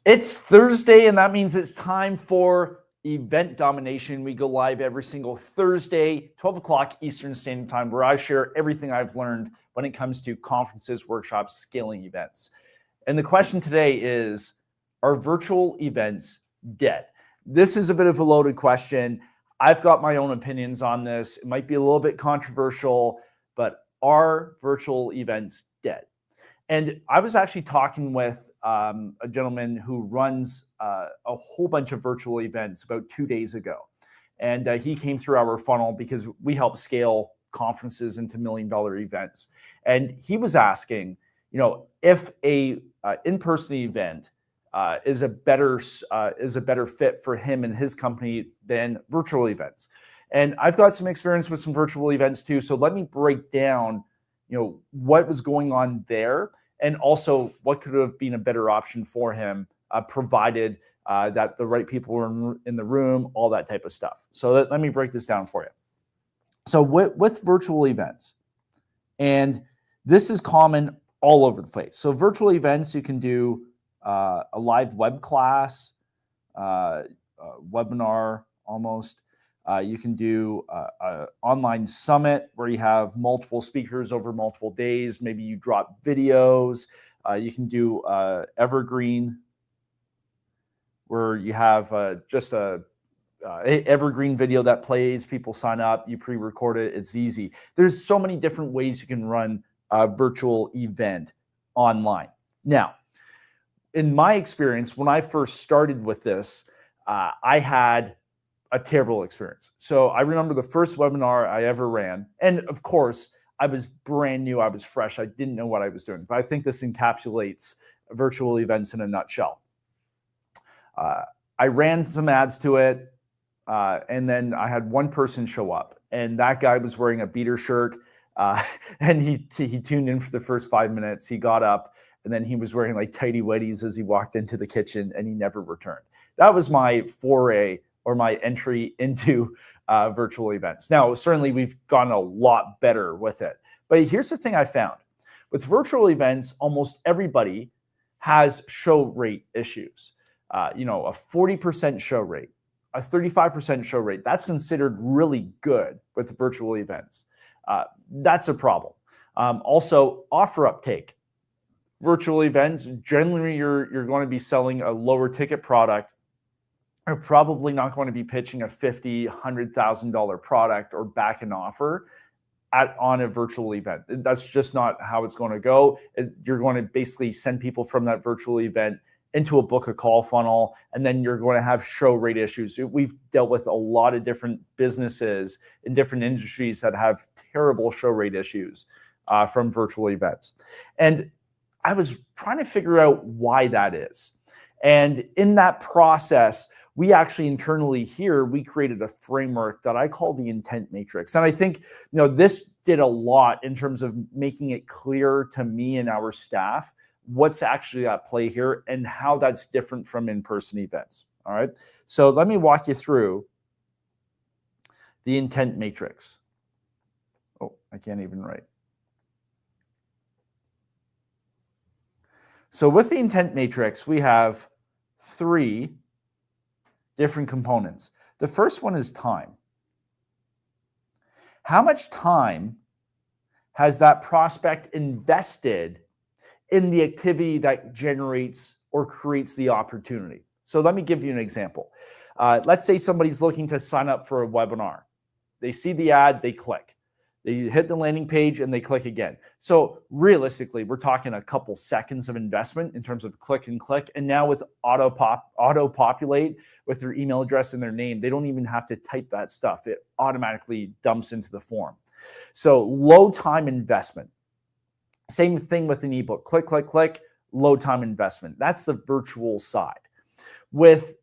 It's Thursday, and that means it's time for Event Domination. We go live every single Thursday, 12 o'clock Eastern Standard Time, where I share everything I've learned when it comes to conferences, workshops, scaling events. And the question today is, are virtual events dead? This is a bit of a loaded question. I've got my own opinions on this. It might be a little bit controversial, but are virtual events dead? And I was actually talking with a gentleman who runs a whole bunch of virtual events about 2 days ago. And he came through our funnel because we help scale conferences into $1 million events. And he was asking, if a in-person event is a better fit for him and his company than virtual events. And I've got some experience with some virtual events too. So let me break down, what was going on there, and also what could have been a better option for him, provided that the right people were in the room, all that type of stuff. So let me break this down for you. So with virtual events, and this is common all over the place. So virtual events, you can do a live web class, webinar almost. You can do an online summit where you have multiple speakers over multiple days. Maybe you drop videos. You can do evergreen, where you have just a evergreen video that plays. People sign up, you pre-record it. It's easy. There's so many different ways you can run a virtual event online. Now, in my experience, when I first started with this, I had a terrible experience. So I remember the first webinar I ever ran, and of course, I was brand new, I was fresh, I didn't know what I was doing, but I think this encapsulates virtual events in a nutshell. I ran some ads to it, and then I had one person show up, and that guy was wearing a beater shirt, and he tuned in for the first 5 minutes, he got up, and then he was wearing like tighty whities as he walked into the kitchen, and he never returned. That was my foray, or my entry into virtual events. Now, certainly we've gotten a lot better with it. But here's the thing I found. With virtual events, almost everybody has show rate issues. A 40% show rate, a 35% show rate, that's considered really good with virtual events. That's a problem. Also, offer uptake. Virtual events, generally you're going to be selling a lower ticket product. You're probably not going to be pitching a $50,000, $100,000 product or back an offer on a virtual event. That's just not how it's going to go. You're going to basically send people from that virtual event into a book a call funnel, and then you're going to have show rate issues. We've dealt with a lot of different businesses in different industries that have terrible show rate issues from virtual events. And I was trying to figure out why that is. And in that process, we actually internally here, we created a framework that I call the intent matrix. And I think, this did a lot in terms of making it clear to me and our staff what's actually at play here and how that's different from in-person events. All right. So let me walk you through the intent matrix. Oh, I can't even write. So with the intent matrix, we have 3 different components. The first one is time. How much time has that prospect invested in the activity that generates or creates the opportunity? So let me give you an example. Let's say somebody's looking to sign up for a webinar. They see the ad, they click. They hit the landing page and they click again. So realistically, we're talking a couple seconds of investment in terms of click and click. And now with auto populate with their email address and their name, they don't even have to type that stuff. It automatically dumps into the form. So low time investment. Same thing with an ebook. Click, click, click, low time investment. That's the virtual side. With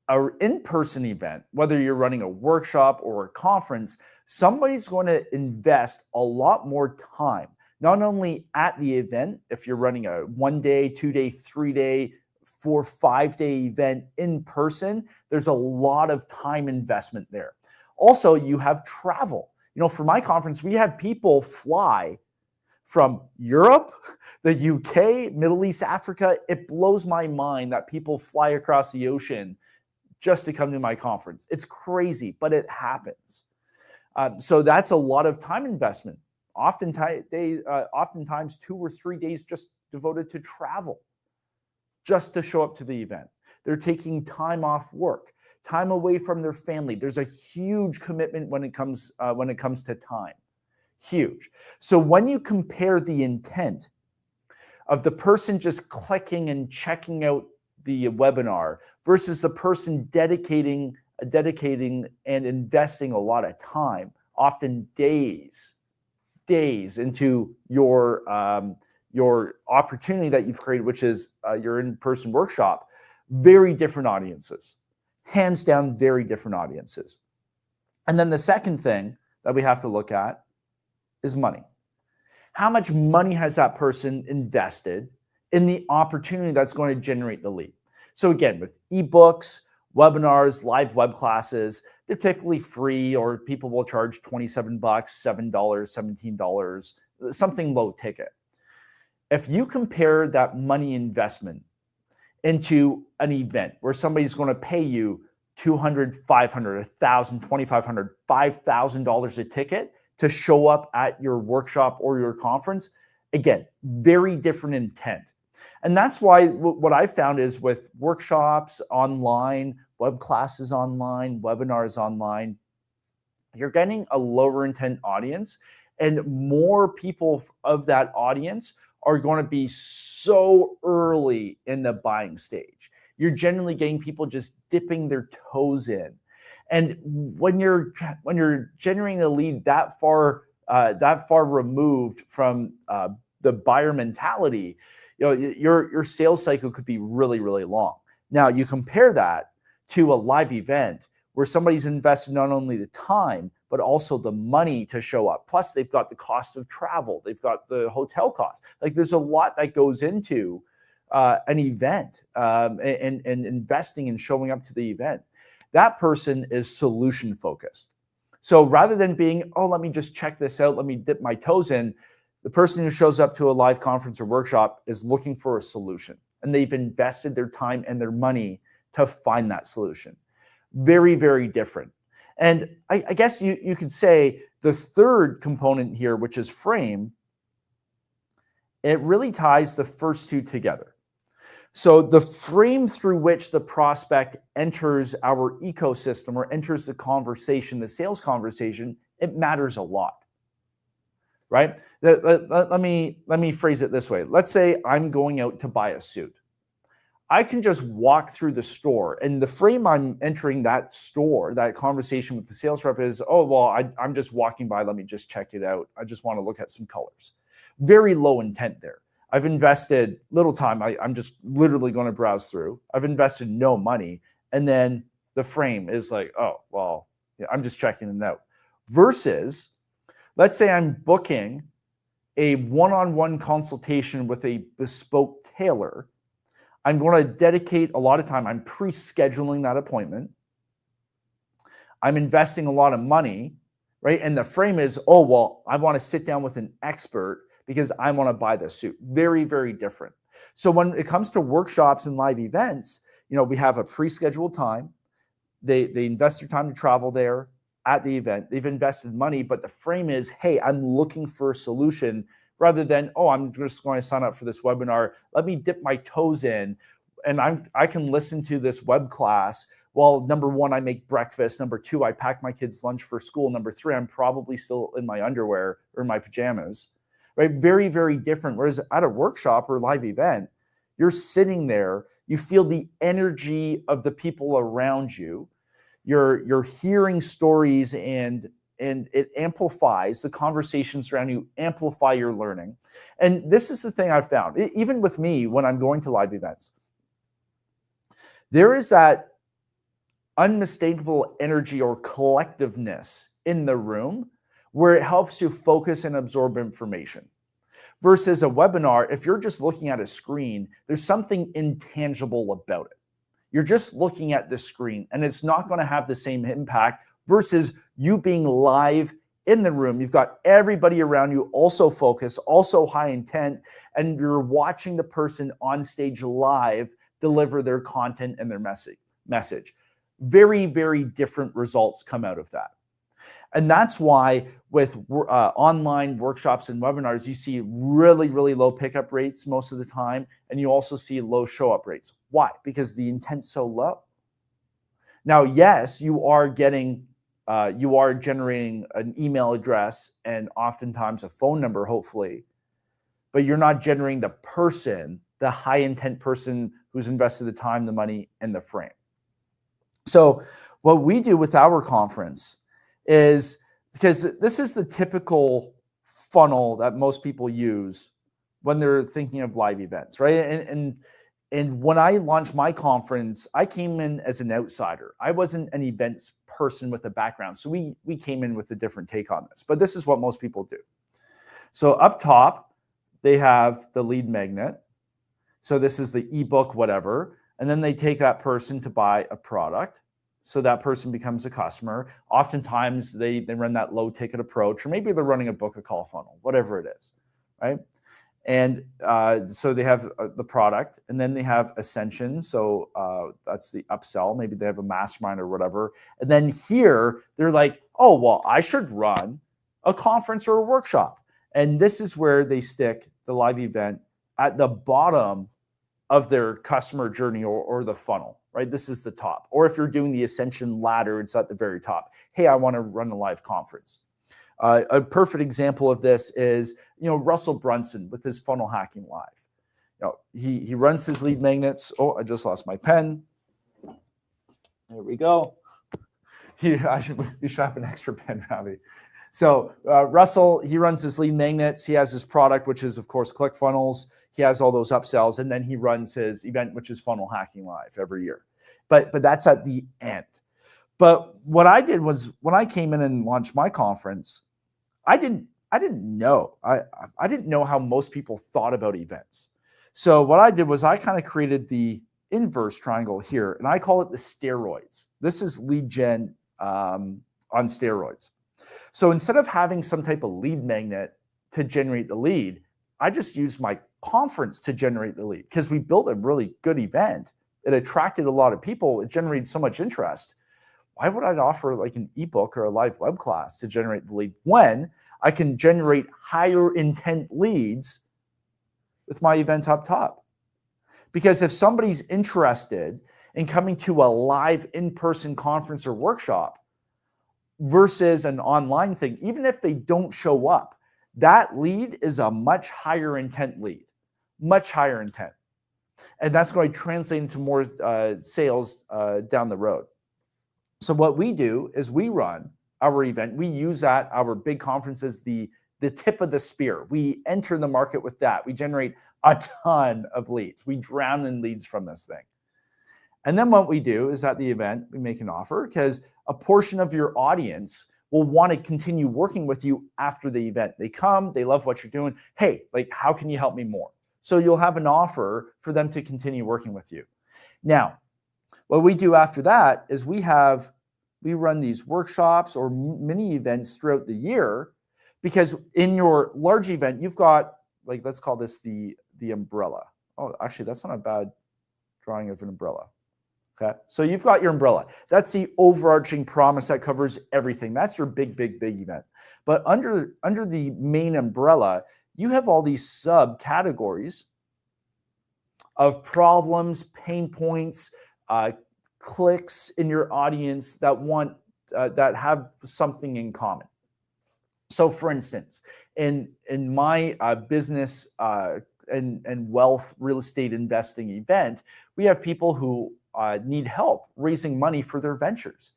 an in-person event, whether you're running a workshop or a conference, somebody's going to invest a lot more time, not only at the event, if you're running a 1 day, 2 day, 3 day, 4, 5 day event in person, there's a lot of time investment there. Also, you have travel. For my conference, we had people fly from Europe, the UK, Middle East, Africa. It blows my mind that people fly across the ocean just to come to my conference. It's crazy, but it happens. So that's a lot of time investment. Oftentimes 2 or 3 days just devoted to travel, just to show up to the event. They're taking time off work, time away from their family. There's a huge commitment when it comes to time. Huge. So when you compare the intent of the person just clicking and checking out the webinar versus the person dedicating and investing a lot of time, often days into your opportunity that you've created, which is your in-person workshop, very different audiences, hands down, very different audiences. And then the second thing that we have to look at is money. How much money has that person invested in the opportunity that's going to generate the lead? So again, with ebooks, webinars, live web classes, they're typically free, or people will charge $27, $7, $17, something low ticket. If you compare that money investment into an event where somebody's going to pay you $200, $500, $1,000, $2,500, $5,000 a ticket to show up at your workshop or your conference, again, very different intent. And that's why what I found is with workshops online, web classes online, webinars online, you're getting a lower intent audience, and more people of that audience are going to be so early in the buying stage. You're generally getting people just dipping their toes in. And when you're generating a lead that far removed from the buyer mentality, your sales cycle could be really, really long. Now you compare that to a live event where somebody's invested not only the time but also the money to show up. Plus, they've got the cost of travel, they've got the hotel costs. Like, there's a lot that goes into an event and investing and showing up to the event. That person is solution focused. So rather than being, oh, let me just check this out, let me dip my toes in, the person who shows up to a live conference or workshop is looking for a solution, and they've invested their time and their money to find that solution. Very, very different. And I guess you could say the third component here, which is frame, it really ties the first two together. So the frame through which the prospect enters our ecosystem or enters the conversation, the sales conversation, it matters a lot, right? Let me phrase it this way. Let's say I'm going out to buy a suit. I can just walk through the store, and the frame I'm entering that store, that conversation with the sales rep is, oh, well, I'm just walking by. Let me just check it out. I just want to look at some colors. Very low intent there. I've invested little time. I'm just literally going to browse through. I've invested no money. And then the frame is like, oh, well, yeah, I'm just checking it out. Versus, let's say I'm booking a one-on-one consultation with a bespoke tailor. I'm going to dedicate a lot of time. I'm pre-scheduling that appointment. I'm investing a lot of money, right? And the frame is, oh, well, I want to sit down with an expert because I want to buy this suit. Very, very different. So when it comes to workshops and live events, we have a pre-scheduled time. They invest their time to travel there at the event. They've invested money, but the frame is, hey, I'm looking for a solution, rather than, oh, I'm just going to sign up for this webinar. Let me dip my toes in, and I can listen to this web class. Well, number one, I make breakfast. Number two, I pack my kids' lunch for school. Number three, I'm probably still in my underwear or my pajamas, right? Very, very different. Whereas at a workshop or live event, you're sitting there, you feel the energy of the people around you. You're hearing stories, and it amplifies the conversations around you, amplify your learning. And this is the thing I've found, even with me when I'm going to live events, there is that unmistakable energy or collectiveness in the room where it helps you focus and absorb information. Versus a webinar, if you're just looking at a screen, there's something intangible about it. You're just looking at the screen, and it's not going to have the same impact versus you being live in the room. You've got everybody around you also focused, also high intent, and you're watching the person on stage live deliver their content and their message. Very, very different results come out of that. And that's why with online workshops and webinars, you see really, really low pickup rates most of the time. And you also see low show up rates. Why? Because the intent's so low. Now, yes, you are generating an email address and oftentimes a phone number, hopefully, but you're not generating the person, the high intent person who's invested the time, the money, and the frame. So what we do with our conference is, because this is the typical funnel that most people use when they're thinking of live events, right? And when I launched my conference, I came in as an outsider. I wasn't an events person with a background. So we came in with a different take on this, but this is what most people do. So up top, they have the lead magnet. So this is the ebook, whatever. And then they take that person to buy a product. So that person becomes a customer. Oftentimes they run that low ticket approach, or maybe they're running a book a call funnel, whatever it is, right? And so they have the product, and then they have ascension. So that's the upsell. Maybe they have a mastermind or whatever. And then here they're like, oh, well, I should run a conference or a workshop. And this is where they stick the live event at the bottom of their customer journey or the funnel, right? This is the top. Or if you're doing the ascension ladder, it's at the very top. Hey, I want to run a live conference. A perfect example of this is, Russell Brunson with his funnel hacking live. He runs his lead magnets. Oh, I just lost my pen. There we go. We should have an extra pen, Ravi. So Russell, he runs his lead magnets. He has his product, which is, of course, ClickFunnels. He has all those upsells, and then he runs his event, which is Funnel Hacking Live every year. But that's at the end. But what I did was, when I came in and launched my conference, I didn't know. I didn't know how most people thought about events. So what I did was I kind of created the inverse triangle here, and I call it the steroids. This is lead gen on steroids. So instead of having some type of lead magnet to generate the lead, I just used my conference to generate the lead, because we built a really good event. It attracted a lot of people. It generated so much interest. Why would I offer like an ebook or a live web class to generate the lead when I can generate higher intent leads with my event up top? Because if somebody's interested in coming to a live in-person conference or workshop versus an online thing, even if they don't show up, that lead is a much higher intent lead, much higher intent. And that's going to translate into more sales down the road. So what we do is we run our event. We use our big conference as the tip of the spear. We enter the market with that. We generate a ton of leads. We drown in leads from this thing. And then what we do is at the event, we make an offer, because a portion of your audience will want to continue working with you after the event. They come, they love what you're doing. Hey, like, how can you help me more? So you'll have an offer for them to continue working with you. Now, what we do after that is we run these workshops or mini events throughout the year, because in your large event, you've got, like, let's call this the umbrella. Oh, actually, that's not a bad drawing of an umbrella. Okay, so you've got your umbrella. That's the overarching promise that covers everything. That's your big, big, big event. But under the main umbrella, you have all these subcategories of problems, pain points, clicks in your audience that have something in common. So, for instance, in my business and wealth real estate investing event, we have people who need help raising money for their ventures.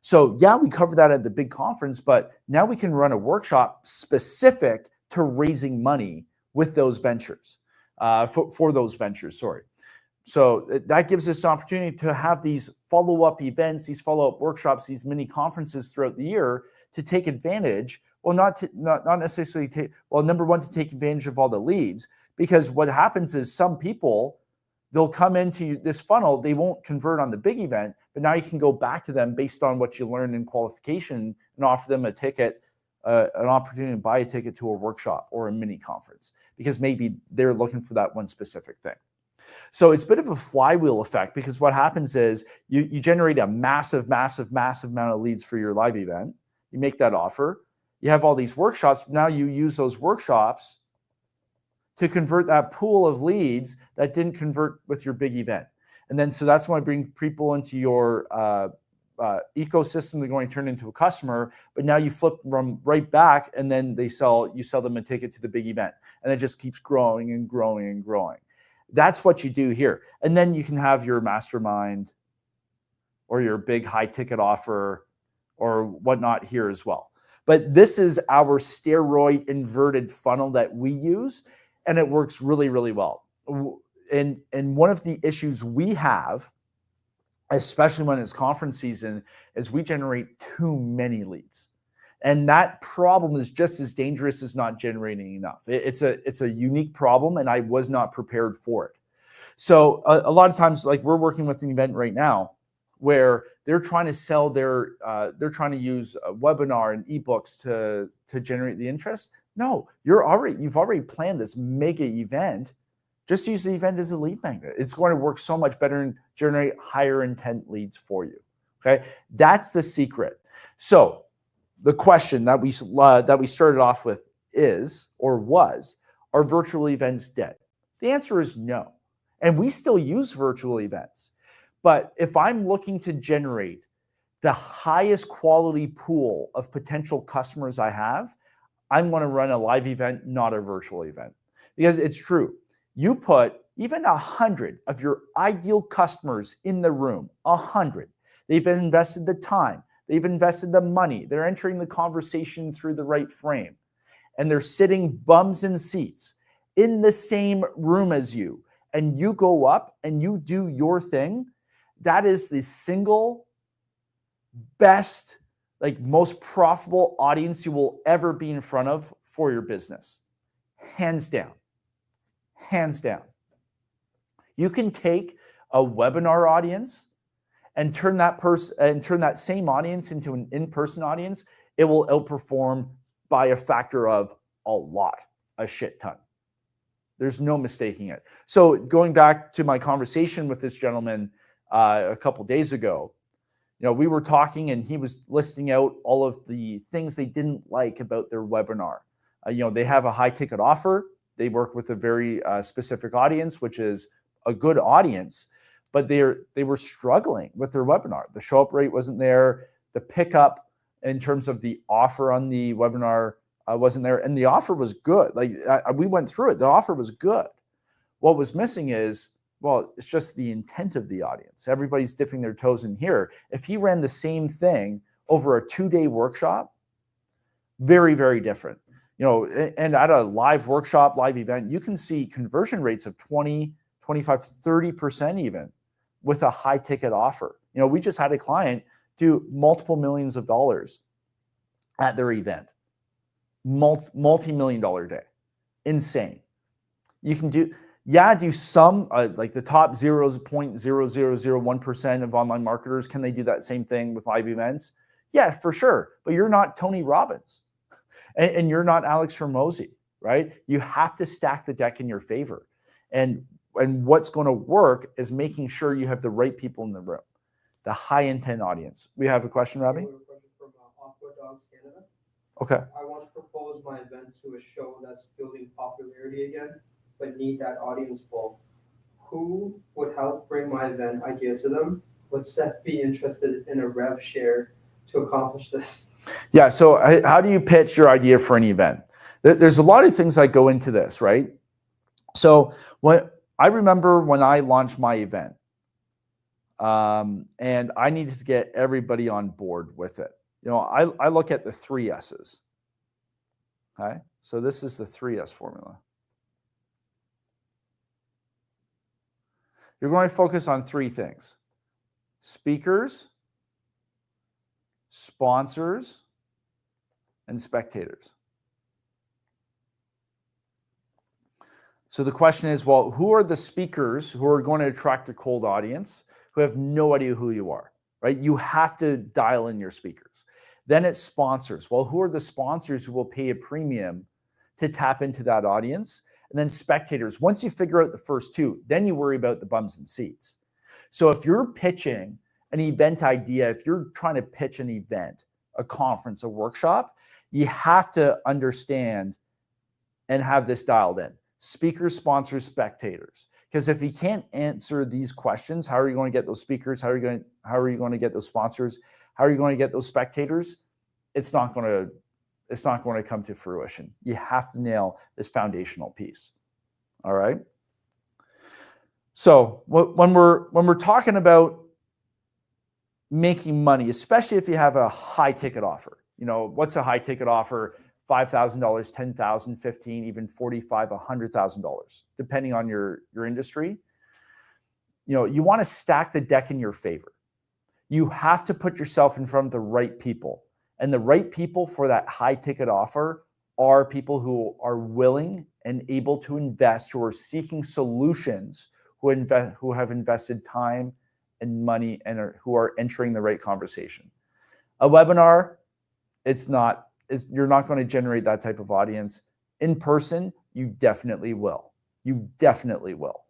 So yeah, we cover that at the big conference, but now we can run a workshop specific to raising money with those ventures, for those ventures, sorry. So that gives us an opportunity to have these follow-up events, these follow-up workshops, these mini conferences throughout the year to take advantage, well, not necessarily take, well, number one, to take advantage of all the leads, because what happens is some people, they'll come into this funnel, they won't convert on the big event, but now you can go back to them based on what you learned in qualification and offer them a ticket an opportunity to buy a ticket to a workshop or a mini conference because maybe they're looking for that one specific thing. So it's a bit of a flywheel effect because what happens is you generate a massive amount of leads for your live event. You make that offer. You have all these workshops. Now you use those workshops to convert that pool of leads that didn't convert with your big event. And then so that's when I bring people into your ecosystem. They're going to turn into a customer, but now you flip them right back and then you sell them a ticket to the big event. And it just keeps growing and growing and growing. That's what you do here. And then you can have your mastermind or your big high ticket offer or whatnot here as well. But this is our steroid inverted funnel that we use, and it works really, really well. And one of the issues we have, especially when it's conference season, is we generate too many leads. And that problem is just as dangerous as not generating enough. It's a unique problem, and I was not prepared for it. So a lot of times, like we're working with an event right now where they're trying to sell they're trying to use a webinar and ebooks to generate the interest. No, you've already planned this mega event. Just use the event as a lead magnet. It's going to work so much better and generate higher intent leads for you. Okay, that's the secret. So the question that we started off with is, or was, are virtual events dead? The answer is no. And we still use virtual events. But if I'm looking to generate the highest quality pool of potential customers I have, I'm going to run a live event, not a virtual event. Because it's true. You put even 100 of your ideal customers in the room, 100. They've invested the time. They've invested the money. They're entering the conversation through the right frame. And they're sitting bums in seats in the same room as you. And you go up and you do your thing. That is the single best, most profitable audience you will ever be in front of for your business. Hands down. Hands down. You can take a webinar audience and turn that same audience into an in-person audience. It will outperform by a factor of a shit ton. There's no mistaking it. So going back to my conversation with this gentleman a couple days ago, we were talking and he was listing out all of the things they didn't like about their webinar. They have a high ticket offer. They work with a very specific audience, which is a good audience, but they were struggling with their webinar. The show up rate wasn't there. The pickup in terms of the offer on the webinar wasn't there. And the offer was good. We went through it. The offer was good. What was missing is, it's just the intent of the audience. Everybody's dipping their toes in here. If he ran the same thing over a 2-day workshop, very, very different. And at a live workshop, live event, you can see conversion rates of 20, 25, 30% even with a high ticket offer. We just had a client do multiple millions of dollars at their event. Multi-million-dollar day. Insane. You can do some, like the top 0.0001% of online marketers, can they do that same thing with live events? Yeah, for sure. But you're not Tony Robbins and you're not Alex Hormozi, right? You have to stack the deck in your favor. And what's going to work is making sure you have the right people in the room, the high intent audience. We have a question, Robbie? We have a question from Aqua Dogs Canada. Okay. I want to propose my event to a show that's building popularity again, but need that audience pull. Who would help bring my event idea to them? Would Seth be interested in a rev share to accomplish this? Yeah, so how do you pitch your idea for an event? There's a lot of things that go into this, right? So I remember when I launched my event, and I needed to get everybody on board with it. I look at the 3 S's. Okay, so this is the 3S formula. You're going to focus on 3 things: speakers, sponsors, and spectators. So the question is, who are the speakers who are going to attract a cold audience who have no idea who you are, right? You have to dial in your speakers. Then it's sponsors. Well, who are the sponsors who will pay a premium to tap into that audience? And then spectators. Once you figure out the first two, then you worry about the bums and seats. So if you're pitching an event idea, if you're trying to pitch an event, a conference, a workshop, you have to understand and have this dialed in. Speakers, sponsors, spectators. Because if you can't answer these questions, how are you going to get those speakers? How are you going to get those sponsors? How are you going to get those spectators? It's not going to come to fruition. You have to nail this foundational piece. All right. So when we're talking about making money, especially if you have a high ticket offer, what's a high ticket offer? $5,000, $10,000, $15,000, even $45,000, $100,000, depending on your industry. You want to stack the deck in your favor. You have to put yourself in front of the right people. And the right people for that high ticket offer are people who are willing and able to invest, who are seeking solutions, who have invested time and money and who are entering the right conversation. A webinar, you're not going to generate that type of audience. In person, you definitely will. You definitely will.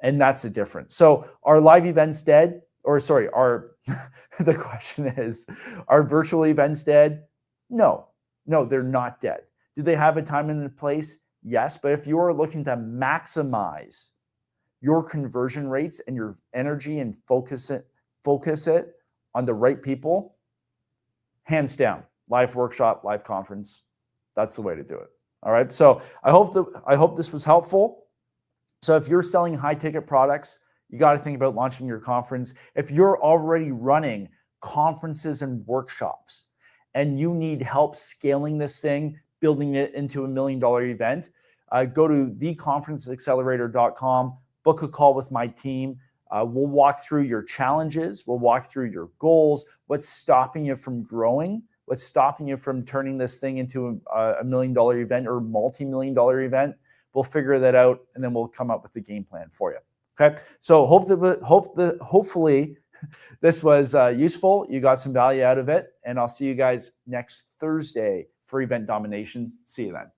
And that's the difference. So are live events dead? The question is, are virtual events dead? No, they're not dead. Do they have a time and a place? Yes, but if you are looking to maximize your conversion rates and your energy and focus it on the right people, hands down, live workshop, live conference, that's the way to do it. All right. So I hope this was helpful. So if you're selling high ticket products, you got to think about launching your conference. If you're already running conferences and workshops and you need help scaling this thing, building it into $1 million event, go to theconferenceaccelerator.com, book a call with my team. We'll walk through your challenges. We'll walk through your goals, what's stopping you from growing, what's stopping you from turning this thing into a $1 million event or multi-million-dollar event. We'll figure that out, and then we'll come up with a game plan for you. Okay, so hopefully this was useful. You got some value out of it, and I'll see you guys next Thursday for Event Domination. See you then.